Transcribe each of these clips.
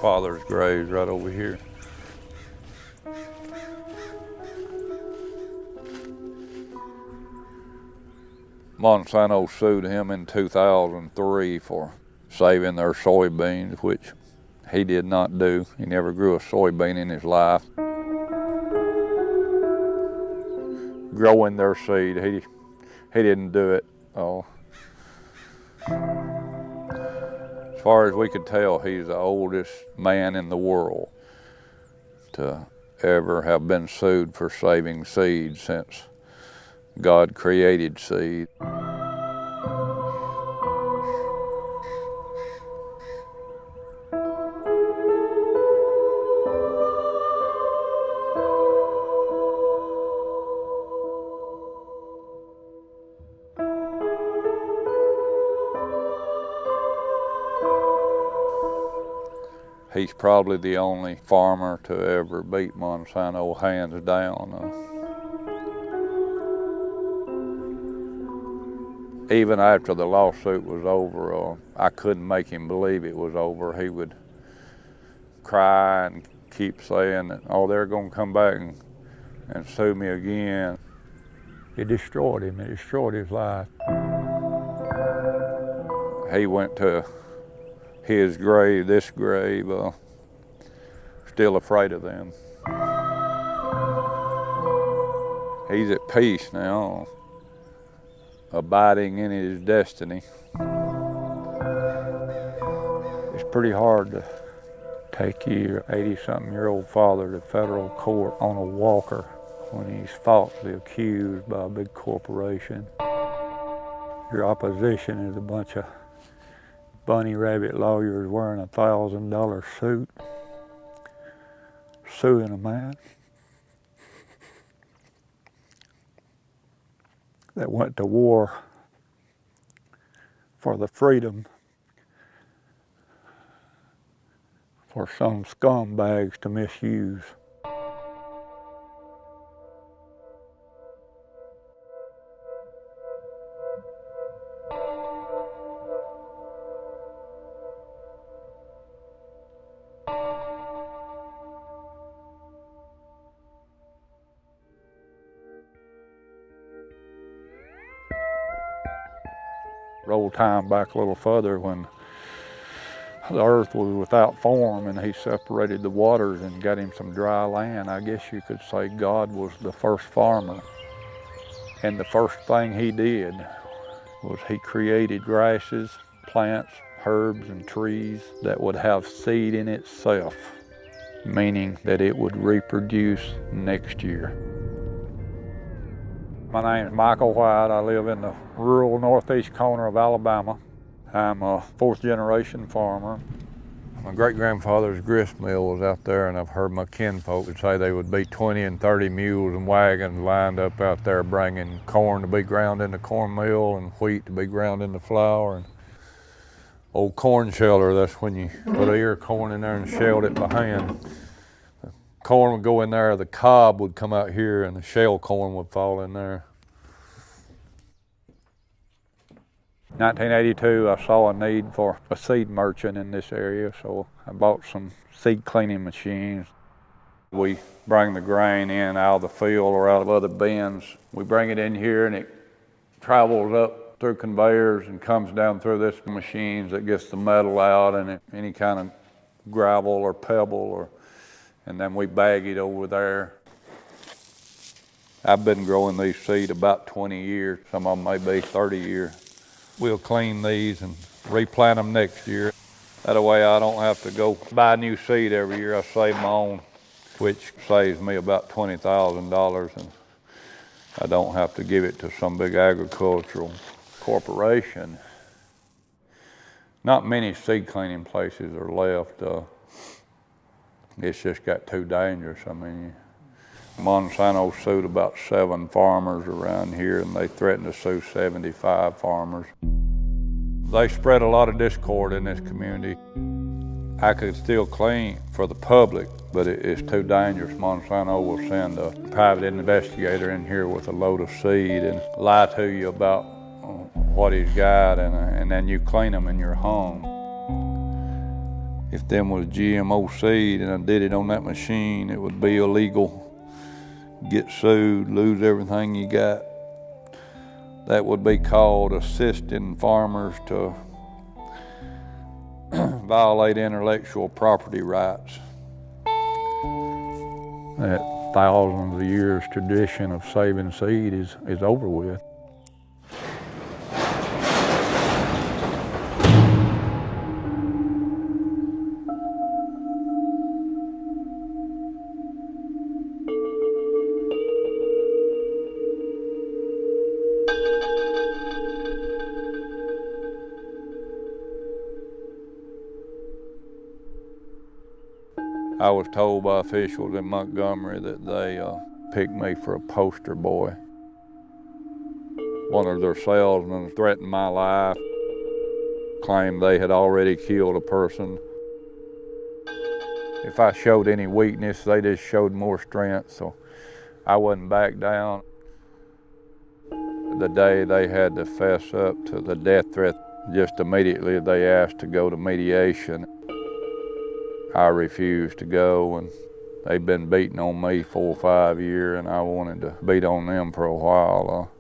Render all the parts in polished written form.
father's graves right over here. Monsanto sued him in 2003 for saving their soybeans, which he did not do. He never grew a soybean in his life. Growing their seed, he didn't do it. Oh. As far as we could tell, he's the oldest man in the world to ever have been sued for saving seed since God created seed. He's probably the only farmer to ever beat Monsanto hands down. Even after the lawsuit was over, I couldn't make him believe it was over. He would cry and keep saying that, oh, they're gonna come back and sue me again. It destroyed him, it destroyed his life. He went to his grave, this grave, still afraid of them. He's at peace now, abiding in his destiny. It's pretty hard to take your 80-something-year-old father to federal court on a walker when he's falsely accused by a big corporation. Your opposition is a bunch of bunny rabbit lawyers wearing a $1,000 suit, suing a man that went to war for the freedom for some scumbags to misuse. Roll time back a little further when the earth was without form and he separated the waters and got him some dry land. I guess you could say God was the first farmer. And the first thing he did was he created grasses, plants, herbs, and trees that would have seed in itself, meaning that it would reproduce next year. My name is Michael White. I live in the rural northeast corner of Alabama. I'm a fourth-generation farmer. My great-grandfather's grist mill was out there, and I've heard my kinfolk say there would be 20 and 30 mules and wagons lined up out there bringing corn to be ground in the corn mill and wheat to be ground into flour. And old corn sheller, that's when you put an ear of corn in there and shelled it by hand. Corn would go in there, the cob would come out here, and the shell corn would fall in there. 1982, I saw a need for a seed merchant in this area, so I bought some seed cleaning machines. We bring the grain in out of the field or out of other bins. We bring it in here and it travels up through conveyors and comes down through this machines that gets the metal out and any kind of gravel or pebble, and then we bag it over there. I've been growing these seed about 20 years, some of them may be 30 years. We'll clean these and replant them next year. That way I don't have to go buy new seed every year. I save my own, which saves me about $20,000, and I don't have to give it to some big agricultural corporation. Not many seed cleaning places are left. It's just got too dangerous. I mean, Monsanto sued about 7 farmers around here, and they threatened to sue 75 farmers. They spread a lot of discord in this community. I could still clean for the public, but it's too dangerous. Monsanto will send a private investigator in here with a load of seed and lie to you about what he's got, and then you clean them in your home. If them was GMO seed and I did it on that machine, it would be illegal. Get sued, lose everything you got. That would be called assisting farmers to violate intellectual property rights. That thousands of years tradition of saving seed is over with. I was told by officials in Montgomery that they picked me for a poster boy. One of their salesmen threatened my life, claimed they had already killed a person. If I showed any weakness, they just showed more strength, so I wouldn't back down. The day they had to fess up to the death threat, just immediately they asked to go to mediation. I refused to go, and they've been beating on me 4 or 5 years, and I wanted to beat on them for a while.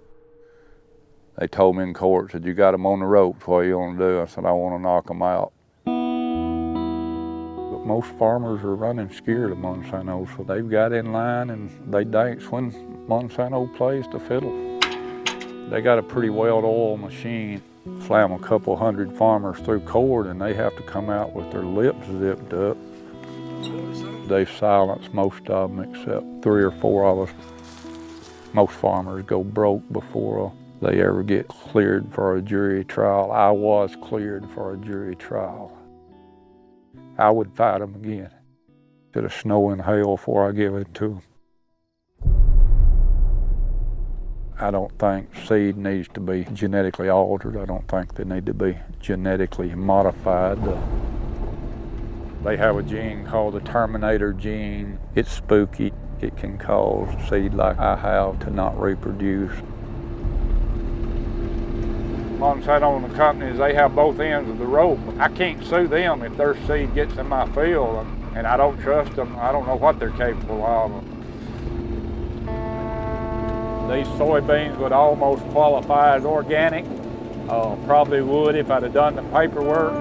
They told me in court, said, "You got them on the ropes, what you want to do?" I said, "I want to knock them out." But most farmers are running scared of Monsanto, so they've got in line and they dance when Monsanto plays the fiddle. They got a pretty well-oiled machine. Slam a couple hundred farmers through court and they have to come out with their lips zipped up. They've silenced most of them except 3 or 4 of us. Most farmers go broke before they ever get cleared for a jury trial. I was cleared for a jury trial. I would fight them again. Instead of snow and hail before I give it to them. I don't think seed needs to be genetically altered. I don't think they need to be genetically modified. They have a gene called the Terminator gene. It's spooky. It can cause seed like I have to not reproduce. Monsanto and the companies, they have both ends of the rope. I can't sue them if their seed gets in my field, and I don't trust them. I don't know what they're capable of. These soybeans would almost qualify as organic. Probably would if I'd have done the paperwork.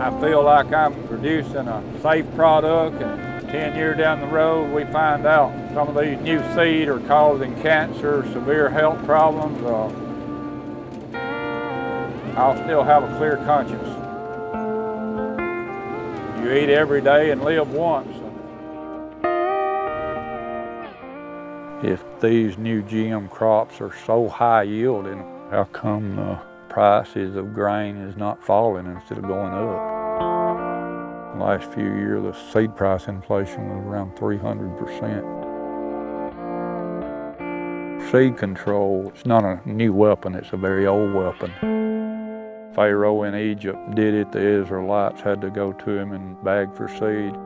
I feel like I'm producing a safe product, and 10 years down the road we find out some of these new seed are causing cancer, severe health problems. I'll still have a clear conscience. You eat every day and live once. If these new GM crops are so high yielding, how come the prices of grain is not falling instead of going up? The last few years, the seed price inflation was around 300%. Seed control, it's not a new weapon, it's a very old weapon. Pharaoh in Egypt did it, the Israelites had to go to him and beg for seed.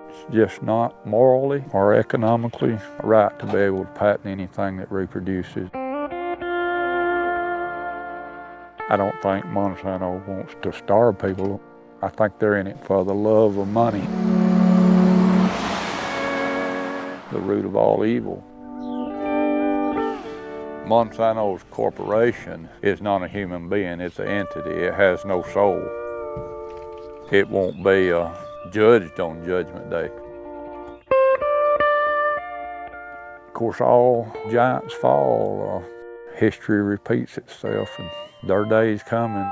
It's just not morally or economically right to be able to patent anything that reproduces. I don't think Monsanto wants to starve people. I think they're in it for the love of money, the root of all evil. Monsanto's corporation is not a human being, it's an entity. It has no soul. It won't be judged on Judgment Day. Of course, all giants fall. History repeats itself, and their day is coming.